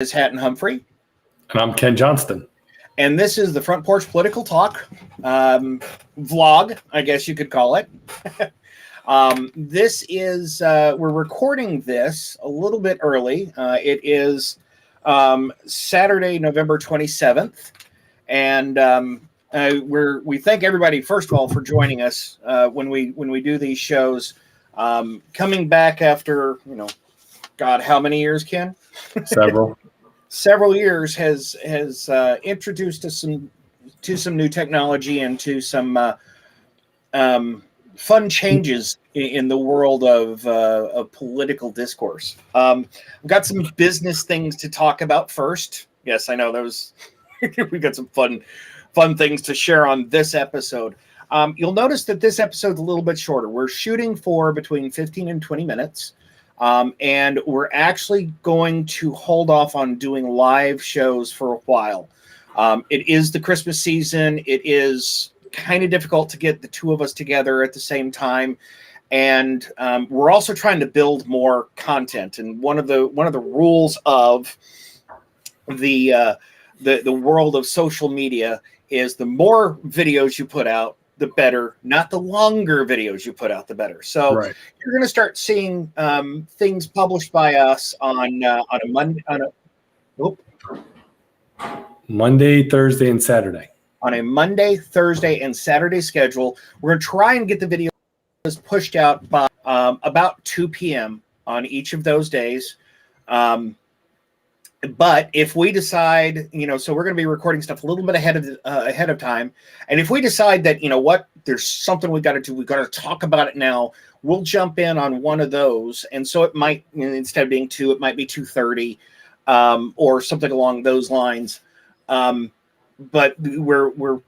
is Hatton Humphrey. And I'm Ken Johnston. And this is the Front Porch Political Talk vlog, I guess you could call it. This is, we're recording this a little bit early. It is Saturday, November 27th. And we thank everybody, first of all, for joining us when we do these shows. Coming back after, God, how many years, Ken? Several years has introduced us to some new technology and to some fun changes in the world of political discourse. I've got some business things to talk about first. Yes, I know those. We got some fun things to share on this episode. You'll notice that this episode's a little bit shorter. We're shooting for between 15 and 20 minutes. And we're actually going to hold off on doing live shows for a while. It is the Christmas season. It is kind of difficult to get the two of us together at the same time. And we're also trying to build more content. And one of the rules of the world of social media is the more videos you put out, the better, not the longer videos you put out, the better. So right. You're going to start seeing things published by us on a Monday, Monday, Thursday, and Saturday. On a Monday, Thursday, and Saturday schedule. We're going to try and get the videos pushed out by about 2 p.m. on each of those days. But if we decide, so we're going to be recording stuff a little bit ahead of time. And if we decide that, there's something we got to do, we got to talk about it now, we'll jump in on one of those. And so it might, instead of being 2, it might be 2:30 or something along those lines. But we're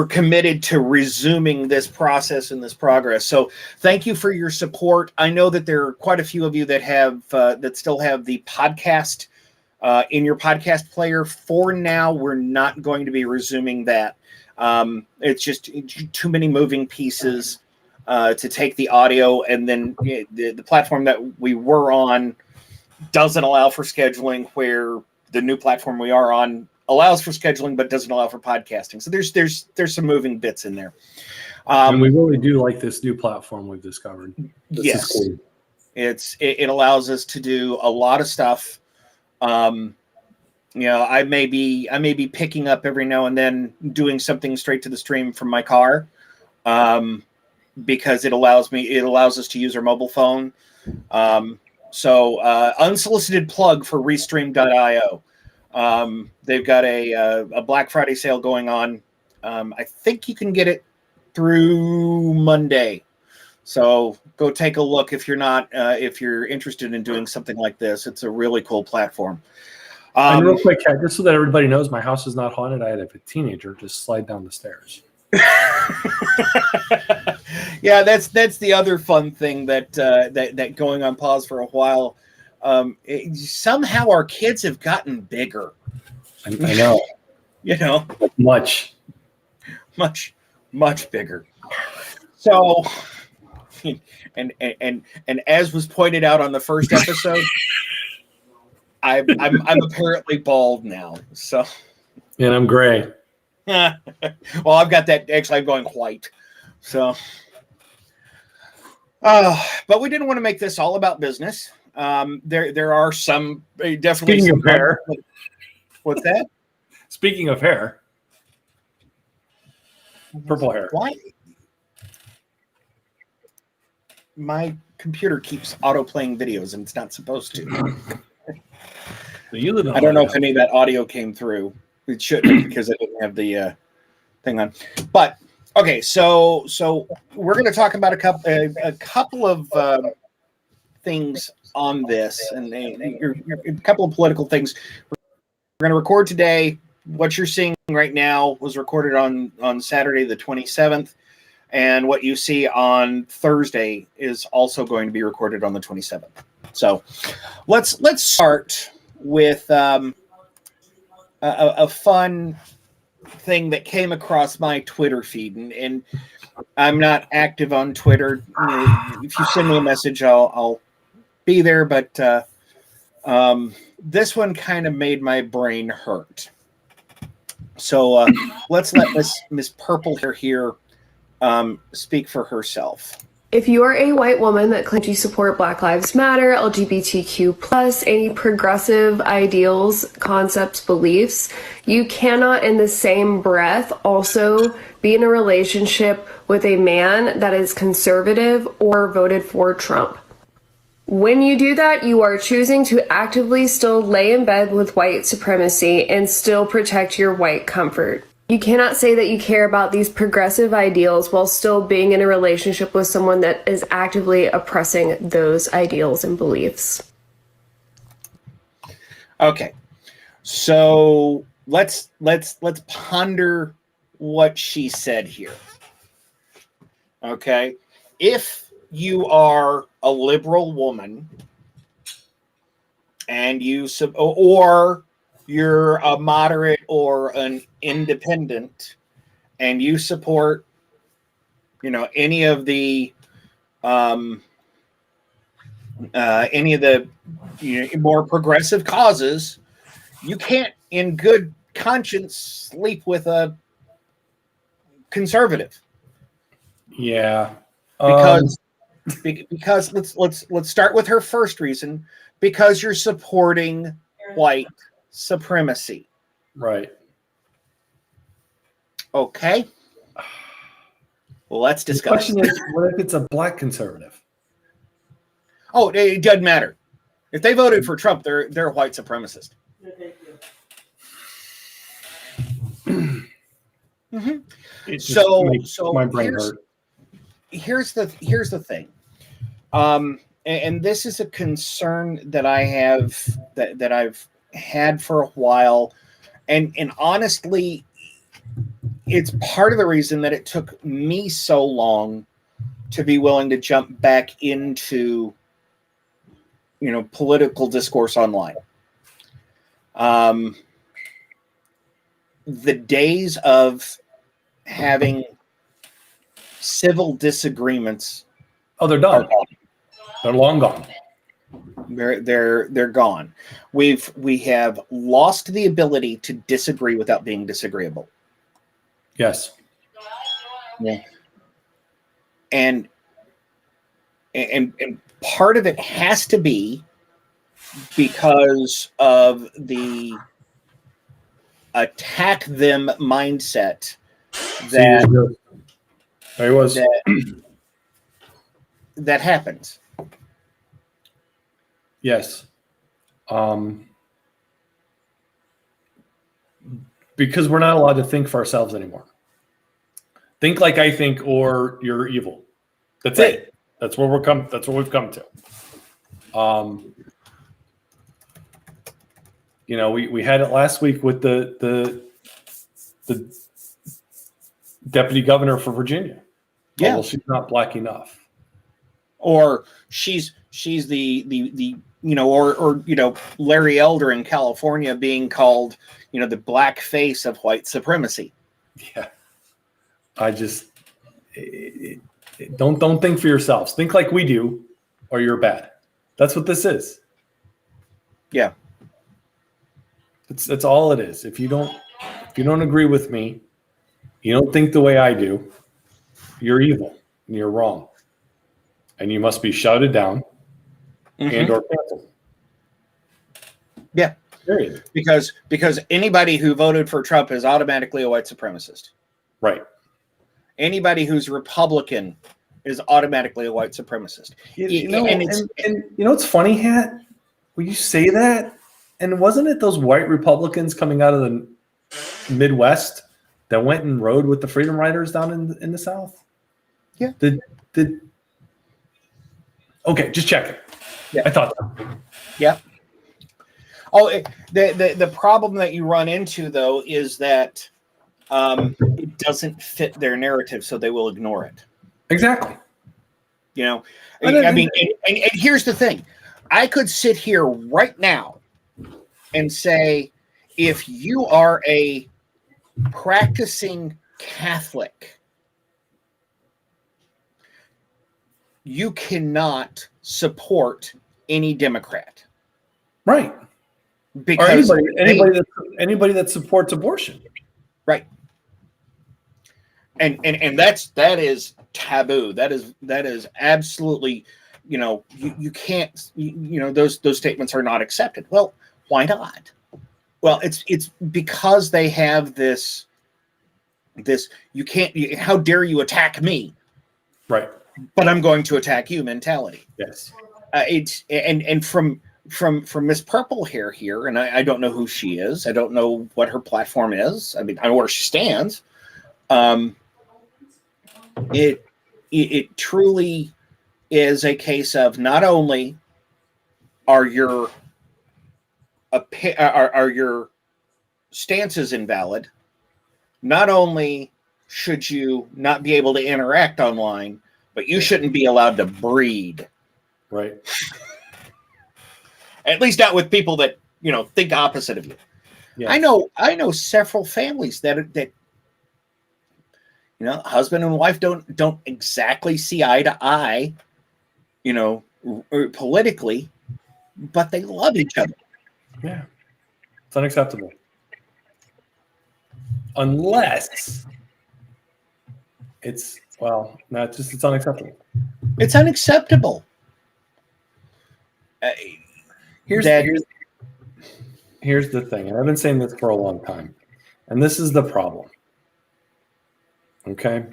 committed to resuming this process and this progress. So thank you for your support. I know that there are quite a few of you that have that still have the podcast in your podcast player. For now, we're not going to be resuming that. It's just too many moving pieces to take the audio, and then the platform that we were on doesn't allow for scheduling, where the new platform we are on allows for scheduling but doesn't allow for podcasting. So there's some moving bits in there. And we really do like this new platform we've discovered. Yes, cool. It allows us to do a lot of stuff. I may be picking up every now and then doing something straight to the stream from my car, because it allows us to use our mobile phone. So unsolicited plug for Restream.io. They've got a Black Friday sale going on. I think you can get it through Monday. So go take a look if you're interested in doing something like this. It's a really cool platform. And real quick, Kat, just so that everybody knows, my house is not haunted. I had a teenager just slide down the stairs. Yeah, that's the other fun thing that going on pause for a while. Somehow our kids have gotten bigger. I know. much bigger. So, and as was pointed out on the first episode, I'm apparently bald now. So, and I'm gray. Well, I've got that. Actually, I'm going white. So, but we didn't want to make this all about business. There are some definitely. Speaking of hair, what's that? Speaking of hair, purple hair. Why? My computer keeps auto-playing videos, and it's not supposed to. I don't know if any of that audio came through. It shouldn't, because I didn't have the thing on. But okay, so we're going to talk about a couple of things on this, and a couple of political things. We're going to record today. What you're seeing right now was recorded on Saturday the 27th. And what you see on Thursday is also going to be recorded on the 27th. So let's start with a fun thing that came across my Twitter feed. And I'm not active on Twitter. If you send me a message, I'll be there. But this one kind of made my brain hurt. So let's let Miss Purple here speak for herself. If you are a white woman that claims you support Black Lives Matter, LGBTQ+, any progressive ideals, concepts, beliefs, you cannot in the same breath also be in a relationship with a man that is conservative or voted for Trump. When you do that, you are choosing to actively still lay in bed with white supremacy and still protect your white comfort. You cannot say that you care about these progressive ideals while still being in a relationship with someone that is actively oppressing those ideals and beliefs. Okay. So let's ponder what she said here. Okay. If you are a liberal woman and or you're a moderate or an independent and you support, any of the more progressive causes, you can't in good conscience sleep with a conservative. Yeah. Because let's start with her first reason, because you're supporting white supremacy. Right. Okay. Well, let's discuss. The question is, what if it's a black conservative? Oh, it doesn't matter. If they voted for Trump, they're a white supremacist. Mm-hmm. So my brain hurt. Here's the thing, and this is a concern that I have that I've had for a while, and honestly, it's part of the reason that it took me so long to be willing to jump back into political discourse online. The days of having civil disagreements, they're done. They're long gone. They're gone. We have lost the ability to disagree without being disagreeable. Yes. Yeah. And part of it has to be because of the attack them mindset that there he was. That happens. Yes. Because we're not allowed to think for ourselves anymore. Think like I think, or you're evil. That's right. It. That's where we've come to. We had it last week with the deputy governor for Virginia. Yeah. Oh, well, she's not black enough. Or she's the or Larry Elder in California being called the black face of white supremacy. Yeah. I just don't think for yourselves. Think like we do, or you're bad. That's what this is. Yeah. That's all it is. If you don't agree with me, you don't think the way I do, you're evil and you're wrong. And you must be shouted down and or canceled. Yeah. Period. Because anybody who voted for Trump is automatically a white supremacist. Right. Anybody who's Republican is automatically a white supremacist. It's funny, Hat, when you say that, and wasn't it those white Republicans coming out of the Midwest that went and rode with the Freedom Riders down in the South? Yeah. Okay, just check it. Yeah. I thought that. Yeah. Oh, the problem that you run into, though, is that it doesn't fit their narrative, so they will ignore it. Exactly. I mean, and here's the thing. I could sit here right now and say, if you are a practicing Catholic, you cannot support any Democrat. Right. because anybody that supports abortion. right. And that is taboo. That is absolutely, you can't, those statements are not accepted. Well, why not? Well, it's because they have this you can't, how dare you attack me, Right. but I'm going to attack you mentality. Yes. It's and from Miss Purple Hair here, and I don't know who she is. I don't know what her platform is. I mean, I know where she stands. It truly is a case of not only are your stances invalid, not only should you not be able to interact online, but you shouldn't be allowed to breed. Right. At least not with people that think opposite of you. Yes. I know several families that husband and wife don't exactly see eye to eye, politically, but they love each other. Yeah. It's unacceptable. Unless it's it's unacceptable. It's unacceptable. Here's the thing, and I've been saying this for a long time, and this is the problem. Okay?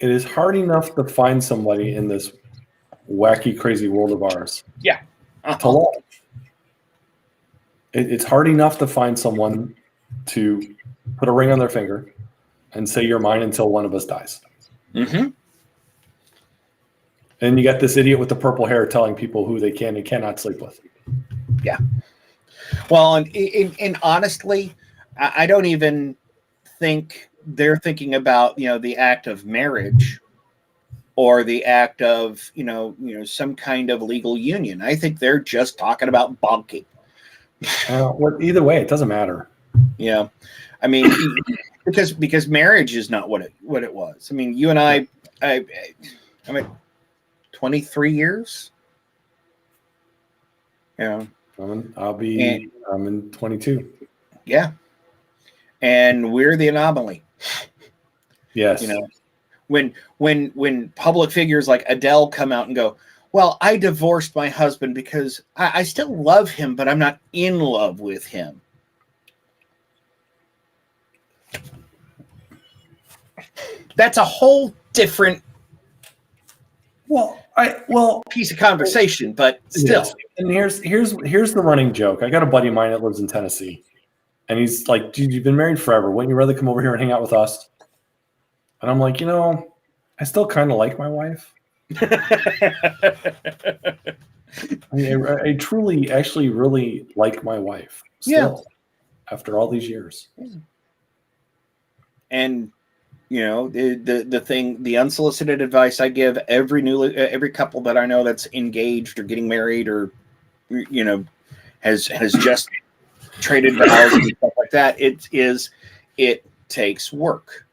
It is hard enough to find somebody in this wacky, crazy world of ours. Yeah. To love. It's hard enough to find someone to put a ring on their finger and say you're mine until one of us dies. Mm-hmm. And you got this idiot with the purple hair telling people who they can and cannot sleep with. Yeah. Well, and honestly, I don't even think they're thinking about, the act of marriage or the act of, some kind of legal union. I think they're just talking about bonking. Well, either way, it doesn't matter. Yeah. I mean, because marriage is not what it was. I mean, you and I mean, 23 years. Yeah. I'm in 22. Yeah. And we're the anomaly. Yes. When public figures like Adele come out and go, well, I divorced my husband because I still love him, but I'm not in love with him. That's a whole different piece of conversation, but still. Yes. And here's the running joke. I got a buddy of mine that lives in Tennessee, and he's like, dude, you've been married forever. Wouldn't you rather come over here and hang out with us? And I'm like, I still kind of like my wife. I truly, actually, really like my wife still, after all these years. And the unsolicited advice I give every couple that I know that's engaged or getting married or has just traded vows and stuff like that, it takes work.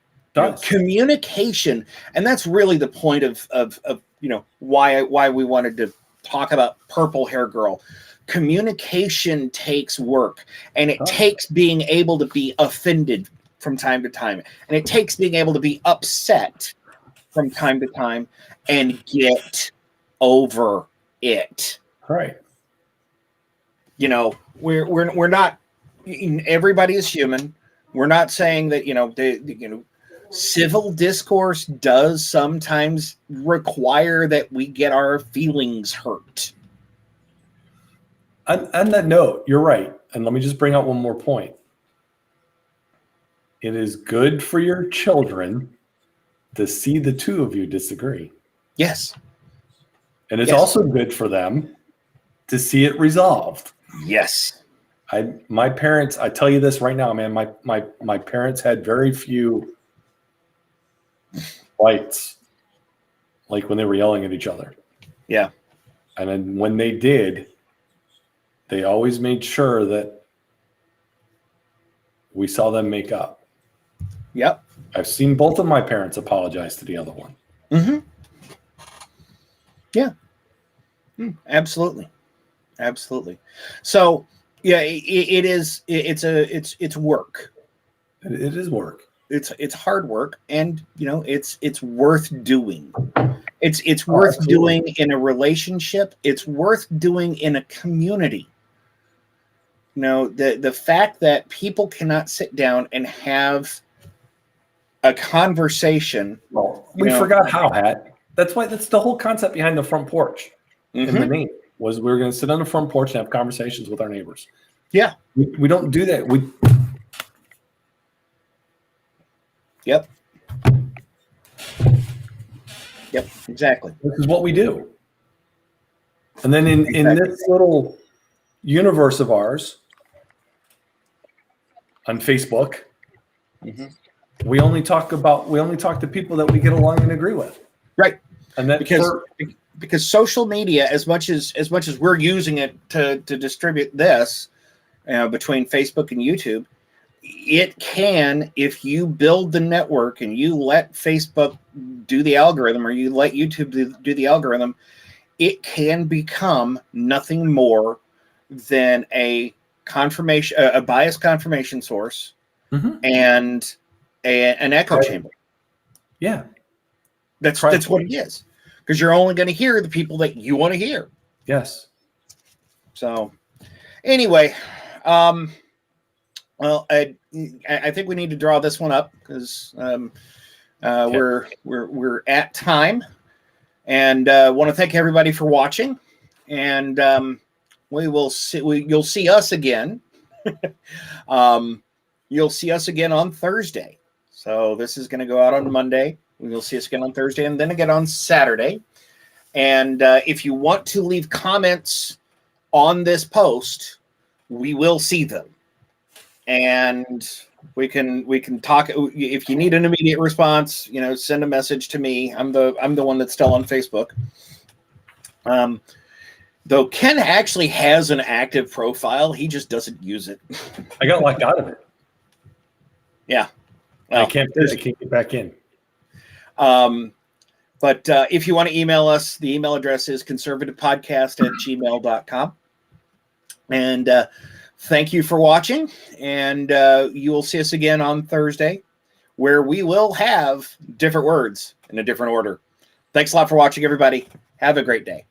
Communication, and that's really the point of why we wanted to talk about Purple Hair Girl. Communication takes work, and it takes being able to be offended from time to time, and it takes being able to be upset from time to time and get over it. Right. We're not, everybody is human. We're not saying that civil discourse does sometimes require that we get our feelings hurt. On that note, you're right. And let me just bring out one more point. It is good for your children to see the two of you disagree. Yes. And it's also good for them to see it resolved. Yes. My parents, I tell you this right now, man, my parents had very few fights, like when they were yelling at each other. Yeah. And then when they did, they always made sure that we saw them make up. Yep. I've seen both of my parents apologize to the other one. Mm-hmm. Yeah. Absolutely. Absolutely. So yeah, it is. It's work. It is work. It's hard work, and it's worth doing. It's Oh, worth absolutely. doing in a relationship. It's worth doing in a community. The fact that people cannot sit down and have a conversation. Well, we forgot how, Hat. That's the whole concept behind the front porch in the Mhm. name was we were going to sit on the front porch and have conversations with our neighbors. Yeah. We don't do that. Yep. Yep. Exactly. This is what we do. And then in Exactly. this little universe of ours on Facebook, Mhm. we only talk to people that we get along and agree with. Right. And that Because social media, as much as we're using it to distribute this between Facebook and YouTube, it can, if you build the network and you let Facebook do the algorithm, or you let YouTube do the algorithm, it can become nothing more than a biased confirmation source, and an echo chamber. Yeah. That's what it is. Because you're only going to hear the people that you want to hear. Yes. So, anyway, well, I think we need to draw this one up because we're at time, and want to thank everybody for watching, and you'll see us again. You'll see us again on Thursday. So this is going to go out on Monday. You'll see us again on Thursday, and then again on Saturday. And if you want to leave comments on this post, we will see them, and we can talk. If you need an immediate response, send a message to me. I'm the one that's still on Facebook. Though Ken actually has an active profile, he just doesn't use it. I got locked out of it. Yeah. Well, I can't get back in. But if you want to email us, the email address is conservativepodcast@gmail.com. And thank you for watching. And you will see us again on Thursday, where we will have different words in a different order. Thanks a lot for watching, everybody. Have a great day.